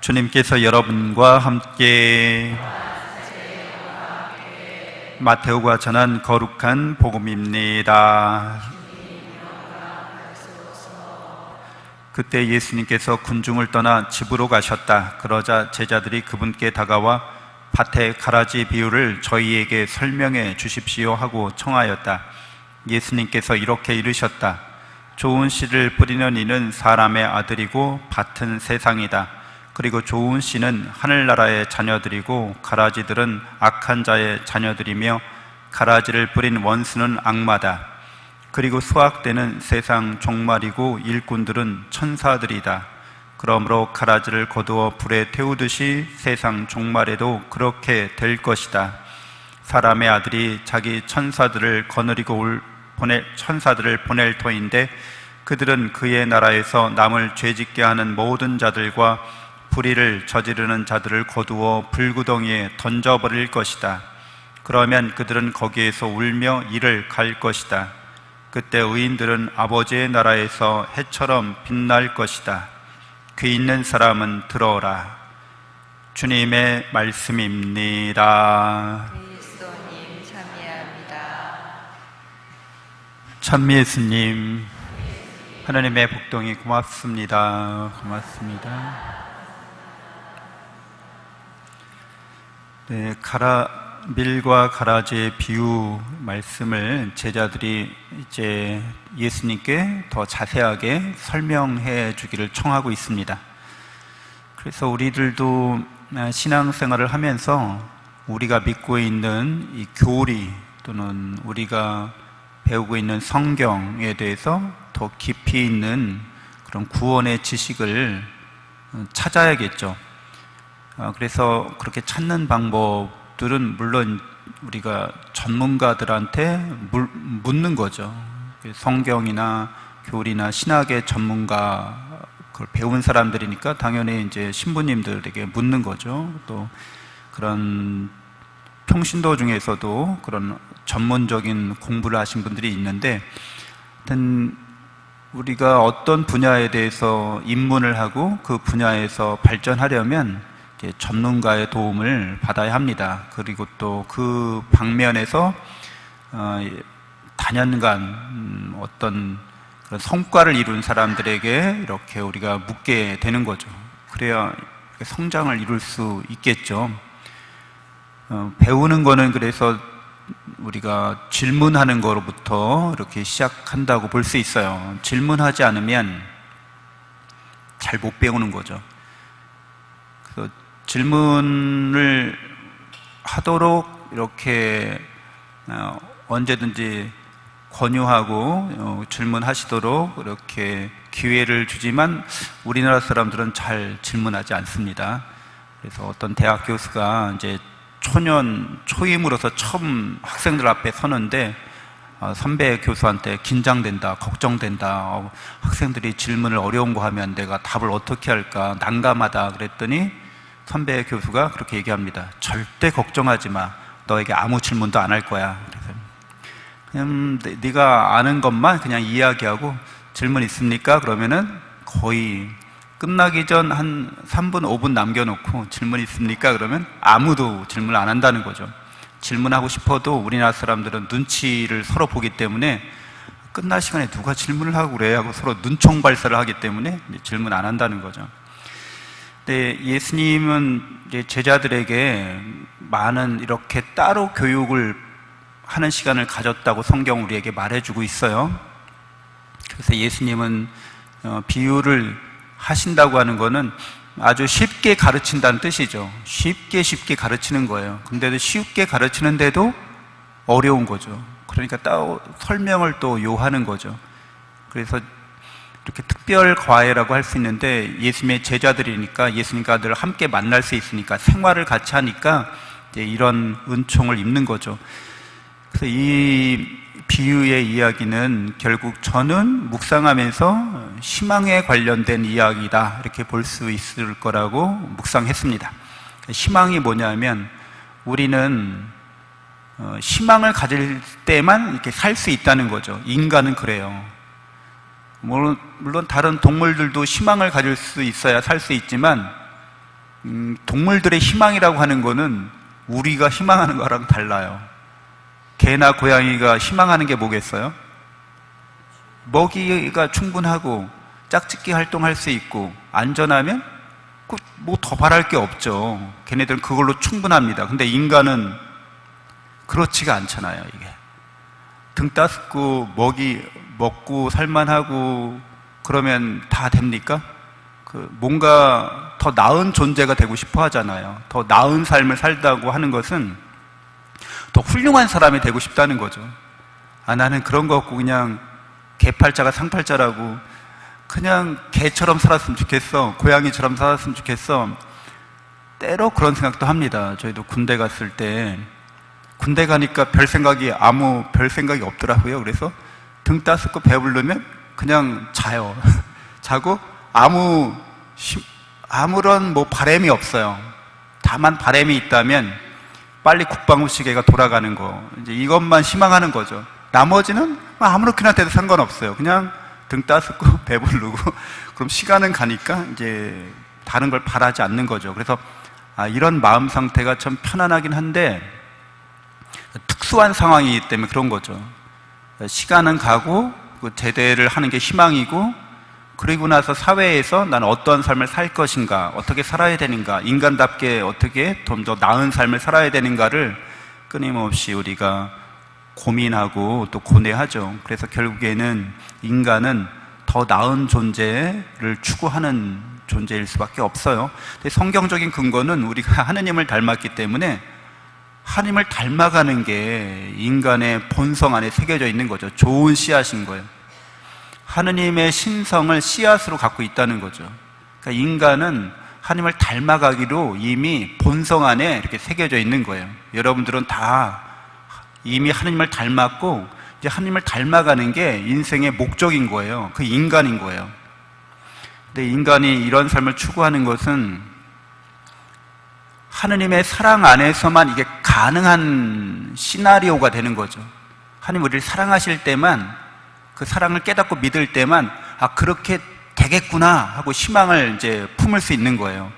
주님께서 여러분과 함께 마테오가 전한 거룩한 복음입니다. 그때 예수님께서 군중을 떠나 집으로 가셨다. 그러자 제자들이 그분께 다가와 밭의 가라지 비유를 저희에게 설명해 주십시오 하고 청하였다. 예수님께서 이렇게 이르셨다. 좋은 씨를 뿌리는 이는 사람의 아들이고 밭은 세상이다. 그리고 좋은 씨는 하늘나라의 자녀들이고 가라지들은 악한 자의 자녀들이며 가라지를 뿌린 원수는 악마다. 그리고 수확되는 세상 종말이고 일꾼들은 천사들이다. 그러므로 가라지를 거두어 불에 태우듯이 세상 종말에도 그렇게 될 것이다. 사람의 아들이 자기 천사들을 보낼 터인데 그들은 그의 나라에서 남을 죄짓게 하는 모든 자들과 불의를 저지르는 자들을 거두어 불구덩이에 던져버릴 것이다. 그러면 그들은 거기에서 울며 이를 갈 것이다. 그때 의인들은 아버지의 나라에서 해처럼 빛날 것이다. 귀 있는 사람은 들어오라. 주님의 말씀입니다. 그리스도님 참여합니다. 찬미 예수님, 하나님의 복동이 고맙습니다. 고맙습니다. 네, 밀과 가라지의 비유 말씀을 제자들이 이제 예수님께 더 자세하게 설명해 주기를 청하고 있습니다. 그래서 우리들도 신앙생활을 하면서 우리가 믿고 있는 이 교리 또는 우리가 배우고 있는 성경에 대해서 더 깊이 있는 그런 구원의 지식을 찾아야겠죠. 그래서 그렇게 찾는 방법들은 물론 우리가 전문가들한테 묻는 거죠. 성경이나 교리나 신학의 전문가, 그걸 배운 사람들이니까 당연히 이제 신부님들에게 묻는 거죠. 또 그런 평신도 중에서도 그런 전문적인 공부를 하신 분들이 있는데, 하여튼 우리가 어떤 분야에 대해서 입문을 하고 그 분야에서 발전하려면 전문가의 도움을 받아야 합니다. 그리고 또 그 방면에서 단연간 어떤 그런 성과를 이룬 사람들에게 이렇게 우리가 묻게 되는 거죠. 그래야 성장을 이룰 수 있겠죠. 배우는 거는 그래서 우리가 질문하는 거로부터 이렇게 시작한다고 볼 수 있어요. 질문하지 않으면 잘 못 배우는 거죠. 그래서 질문을 하도록 이렇게 언제든지 권유하고 질문하시도록 이렇게 기회를 주지만 우리나라 사람들은 잘 질문하지 않습니다. 그래서 어떤 대학 교수가 이제 초임으로서 처음 학생들 앞에 서는데 선배 교수한테 긴장된다, 걱정된다, 학생들이 질문을 어려운 거 하면 내가 답을 어떻게 할까 난감하다 그랬더니 선배 교수가 그렇게 얘기합니다. 절대 걱정하지 마. 너에게 아무 질문도 안 할 거야. 그래서 그냥 네가 아는 것만 그냥 이야기하고 질문 있습니까? 그러면은 거의 끝나기 전 한 3분, 5분 남겨놓고 질문 있습니까? 그러면 아무도 질문을 안 한다는 거죠. 질문하고 싶어도 우리나라 사람들은 눈치를 서로 보기 때문에 끝날 시간에 누가 질문을 하고 그래 하고 서로 눈총 발사를 하기 때문에 질문 안 한다는 거죠. 근데 예수님은 이제 제자들에게 많은 이렇게 따로 교육을 하는 시간을 가졌다고 성경 우리에게 말해주고 있어요. 그래서 예수님은 비유를 하신다고 하는 거는 아주 쉽게 가르친다는 뜻이죠. 쉽게 가르치는 거예요. 근데도 쉽게 가르치는데도 어려운 거죠. 그러니까 따로 설명을 또 요하는 거죠. 그래서 이렇게 특별 과외라고 할 수 있는데 예수님의 제자들이니까 예수님과 늘 함께 만날 수 있으니까 생활을 같이 하니까 이제 이런 은총을 입는 거죠. 그래서 이 비유의 이야기는 결국 저는 묵상하면서 희망에 관련된 이야기다 이렇게 볼 수 있을 거라고 묵상했습니다. 희망이 뭐냐면 우리는 희망을 가질 때만 이렇게 살 수 있다는 거죠. 인간은 그래요. 물론 다른 동물들도 희망을 가질 수 있어야 살 수 있지만 동물들의 희망이라고 하는 거는 우리가 희망하는 거랑 달라요. 개나 고양이가 희망하는 게 뭐겠어요? 먹이가 충분하고 짝짓기 활동할 수 있고 안전하면 뭐 더 바랄 게 없죠. 걔네들은 그걸로 충분합니다. 근데 인간은 그렇지가 않잖아요. 이게 등 따스고 먹고 살만하고 그러면 다 됩니까? 뭔가 더 나은 존재가 되고 싶어 하잖아요. 더 나은 삶을 살다고 하는 것은 더 훌륭한 사람이 되고 싶다는 거죠. 나는 그런 거 없고 그냥 개팔자가 상팔자라고 그냥 개처럼 살았으면 좋겠어. 고양이처럼 살았으면 좋겠어. 때로 그런 생각도 합니다. 저희도 군대 갔을 때 군대 가니까 별 생각이 없더라고요. 그래서 등 따스고 배부르면 그냥 자요. 자고 아무런 바람이 없어요. 다만 바람이 있다면 빨리 국방부 시계가 돌아가는 거, 이제 이것만 희망하는 거죠. 나머지는 아무렇게나 돼도 상관없어요. 그냥 등 따스고 배부르고 그럼 시간은 가니까 이제 다른 걸 바라지 않는 거죠. 그래서 이런 마음 상태가 참 편안하긴 한데 특수한 상황이기 때문에 그런 거죠. 시간은 가고 제대를 하는 게 희망이고, 그리고 나서 사회에서 난 어떠한 삶을 살 것인가, 어떻게 살아야 되는가, 인간답게 어떻게 좀 더 나은 삶을 살아야 되는가를 끊임없이 우리가 고민하고 또 고뇌하죠. 그래서 결국에는 인간은 더 나은 존재를 추구하는 존재일 수밖에 없어요. 근데 성경적인 근거는 우리가 하느님을 닮았기 때문에 하느님을 닮아가는 게 인간의 본성 안에 새겨져 있는 거죠. 좋은 씨앗인 거예요. 하느님의 신성을 씨앗으로 갖고 있다는 거죠. 그러니까 인간은 하느님을 닮아가기로 이미 본성 안에 이렇게 새겨져 있는 거예요. 여러분들은 다 이미 하느님을 닮았고 이제 하느님을 닮아가는 게 인생의 목적인 거예요. 그 인간인 거예요. 근데 인간이 이런 삶을 추구하는 것은 하느님의 사랑 안에서만 이게 가능한 시나리오가 되는 거죠. 하느님 우리를 사랑하실 때만, 그 사랑을 깨닫고 믿을 때만 그렇게 되겠구나 하고 희망을 이제 품을 수 있는 거예요.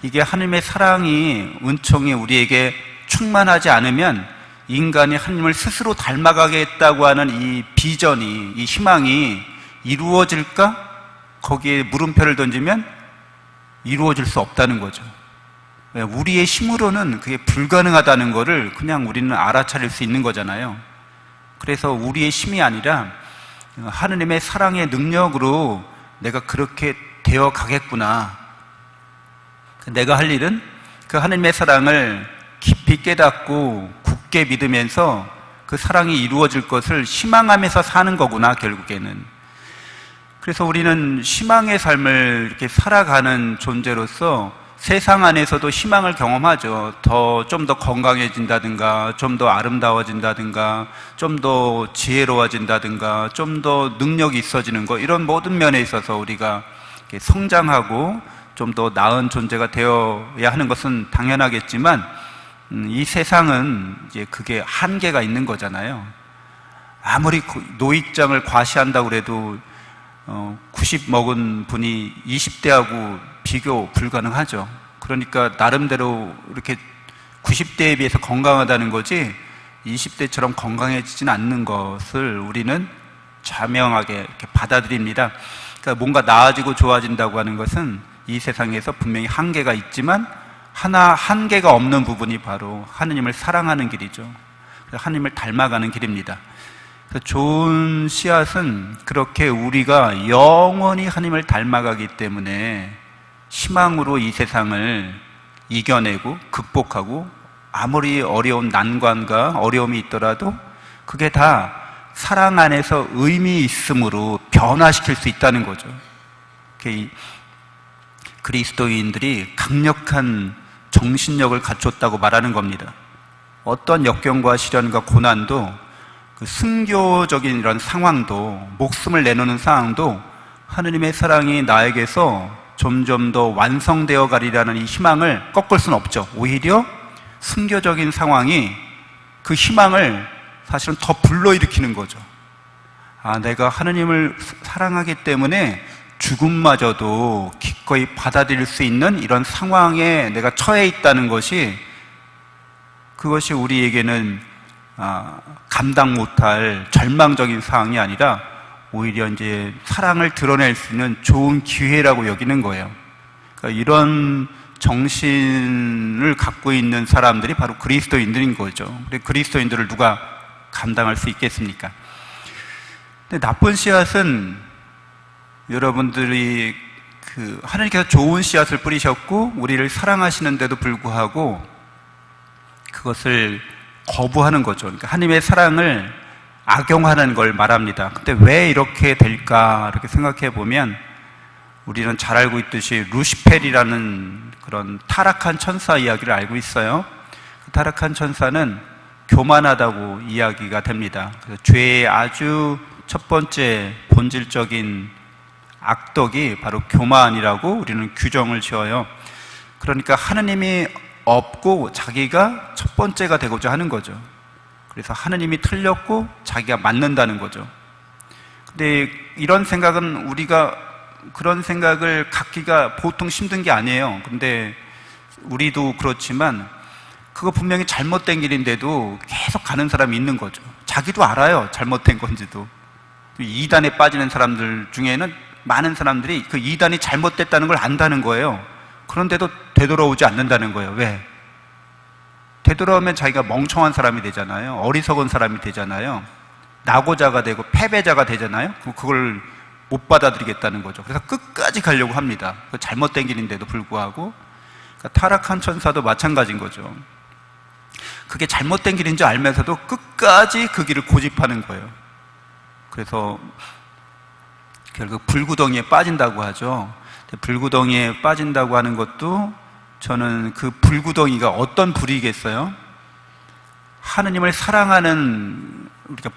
이게 하느님의 사랑이, 은총이 우리에게 충만하지 않으면 인간이 하느님을 스스로 닮아가겠다고 하는 이 비전이, 이 희망이 이루어질까? 거기에 물음표를 던지면 이루어질 수 없다는 거죠. 우리의 힘으로는 그게 불가능하다는 거를 그냥 우리는 알아차릴 수 있는 거잖아요. 그래서 우리의 힘이 아니라 하느님의 사랑의 능력으로 내가 그렇게 되어 가겠구나. 내가 할 일은 그 하느님의 사랑을 깊이 깨닫고 굳게 믿으면서 그 사랑이 이루어질 것을 희망하면서 사는 거구나, 결국에는. 그래서 우리는 희망의 삶을 이렇게 살아가는 존재로서 세상 안에서도 희망을 경험하죠. 좀 더 건강해진다든가, 좀 더 아름다워진다든가, 좀 더 지혜로워진다든가, 좀 더 능력이 있어지는 거, 이런 모든 면에 있어서 우리가 성장하고 좀 더 나은 존재가 되어야 하는 것은 당연하겠지만, 이 세상은 이제 그게 한계가 있는 거잖아요. 아무리 노익장을 과시한다고 해도 90 먹은 분이 20대하고 비교 불가능하죠. 그러니까 나름대로 이렇게 90대에 비해서 건강하다는 거지 20대처럼 건강해지진 않는 것을 우리는 자명하게 이렇게 받아들입니다. 그러니까 뭔가 나아지고 좋아진다고 하는 것은 이 세상에서 분명히 한계가 있지만 한계가 없는 부분이 바로 하느님을 사랑하는 길이죠. 하느님을 닮아가는 길입니다. 좋은 씨앗은 그렇게 우리가 영원히 하느님을 닮아가기 때문에 희망으로 이 세상을 이겨내고 극복하고, 아무리 어려운 난관과 어려움이 있더라도 그게 다 사랑 안에서 의미 있음으로 변화시킬 수 있다는 거죠. 그리스도인들이 강력한 정신력을 갖췄다고 말하는 겁니다. 어떤 역경과 시련과 고난도, 그 순교적인 이런 상황도, 목숨을 내놓는 상황도 하느님의 사랑이 나에게서 점점 더 완성되어 가리라는 이 희망을 꺾을 수는 없죠. 오히려 순교적인 상황이 그 희망을 사실은 더 불러일으키는 거죠. 내가 하느님을 사랑하기 때문에 죽음마저도 기꺼이 받아들일 수 있는 이런 상황에 내가 처해 있다는 것이, 그것이 우리에게는 감당 못할 절망적인 상황이 아니라 오히려 이제 사랑을 드러낼 수 있는 좋은 기회라고 여기는 거예요. 그러니까 이런 정신을 갖고 있는 사람들이 바로 그리스도인들인 거죠. 근데 그리스도인들을 누가 감당할 수 있겠습니까? 근데 나쁜 씨앗은 여러분들이 하나님께서 좋은 씨앗을 뿌리셨고 우리를 사랑하시는데도 불구하고 그것을 거부하는 거죠. 그러니까 하나님의 사랑을 악용하는 걸 말합니다. 근데 왜 이렇게 될까 이렇게 생각해 보면 우리는 잘 알고 있듯이 루시펠이라는 그런 타락한 천사 이야기를 알고 있어요. 그 타락한 천사는 교만하다고 이야기가 됩니다. 그래서 죄의 아주 첫 번째 본질적인 악덕이 바로 교만이라고 우리는 규정을 지어요. 그러니까 하느님이 없고 자기가 첫 번째가 되고자 하는 거죠. 그래서 하느님이 틀렸고 자기가 맞는다는 거죠. 근데 이런 생각은 우리가 그런 생각을 갖기가 보통 힘든 게 아니에요. 근데 우리도 그렇지만 그거 분명히 잘못된 길인데도 계속 가는 사람이 있는 거죠. 자기도 알아요, 잘못된 건지도. 이단에 빠지는 사람들 중에는 많은 사람들이 그 이단이 잘못됐다는 걸 안다는 거예요. 그런데도 되돌아오지 않는다는 거예요. 왜? 되돌아오면 자기가 멍청한 사람이 되잖아요. 어리석은 사람이 되잖아요. 낙오자가 되고 패배자가 되잖아요. 그걸 못 받아들이겠다는 거죠. 그래서 끝까지 가려고 합니다. 그 잘못된 길인데도 불구하고. 그러니까 타락한 천사도 마찬가지인 거죠. 그게 잘못된 길인 줄 알면서도 끝까지 그 길을 고집하는 거예요. 그래서 결국 불구덩이에 빠진다고 하죠. 불구덩이에 빠진다고 하는 것도 저는 그 불구덩이가 어떤 불이겠어요? 하느님을 사랑하는, 우리가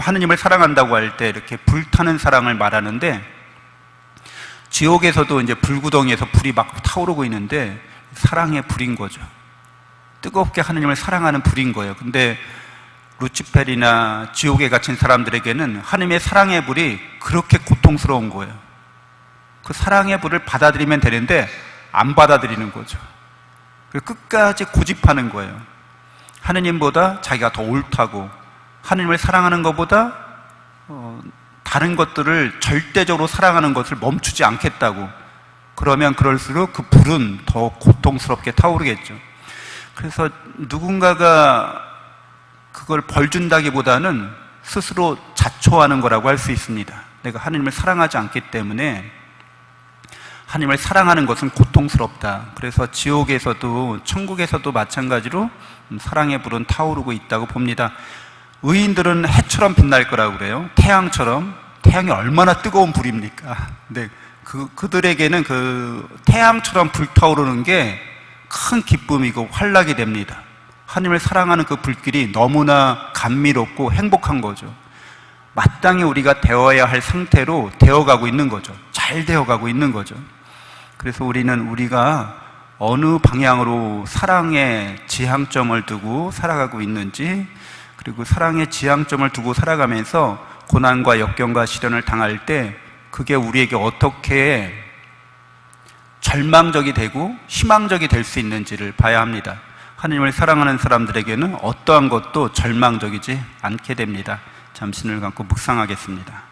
하느님을 사랑한다고 할 때 이렇게 불타는 사랑을 말하는데, 지옥에서도 이제 불구덩이에서 불이 막 타오르고 있는데 사랑의 불인 거죠. 뜨겁게 하느님을 사랑하는 불인 거예요. 근데 루치펠이나 지옥에 갇힌 사람들에게는 하느님의 사랑의 불이 그렇게 고통스러운 거예요. 그 사랑의 불을 받아들이면 되는데 안 받아들이는 거죠. 끝까지 고집하는 거예요. 하느님보다 자기가 더 옳다고, 하느님을 사랑하는 것보다 다른 것들을 절대적으로 사랑하는 것을 멈추지 않겠다고. 그러면 그럴수록 그 불은 더 고통스럽게 타오르겠죠. 그래서 누군가가 그걸 벌 준다기보다는 스스로 자초하는 거라고 할 수 있습니다. 내가 하느님을 사랑하지 않기 때문에 하느님을 사랑하는 것은 고통스럽다. 그래서 지옥에서도 천국에서도 마찬가지로 사랑의 불은 타오르고 있다고 봅니다. 의인들은 해처럼 빛날 거라고 그래요. 태양처럼. 태양이 얼마나 뜨거운 불입니까? 근데 그들에게는 그 태양처럼 불타오르는 게 큰 기쁨이고 환락이 됩니다. 하나님을 사랑하는 그 불길이 너무나 감미롭고 행복한 거죠. 마땅히 우리가 되어야 할 상태로 되어가고 있는 거죠. 잘 되어가고 있는 거죠. 그래서 우리가 어느 방향으로 사랑의 지향점을 두고 살아가고 있는지, 그리고 사랑의 지향점을 두고 살아가면서 고난과 역경과 시련을 당할 때 그게 우리에게 어떻게 절망적이 되고 희망적이 될 수 있는지를 봐야 합니다. 하나님을 사랑하는 사람들에게는 어떠한 것도 절망적이지 않게 됩니다. 잠시 눈을 감고 묵상하겠습니다.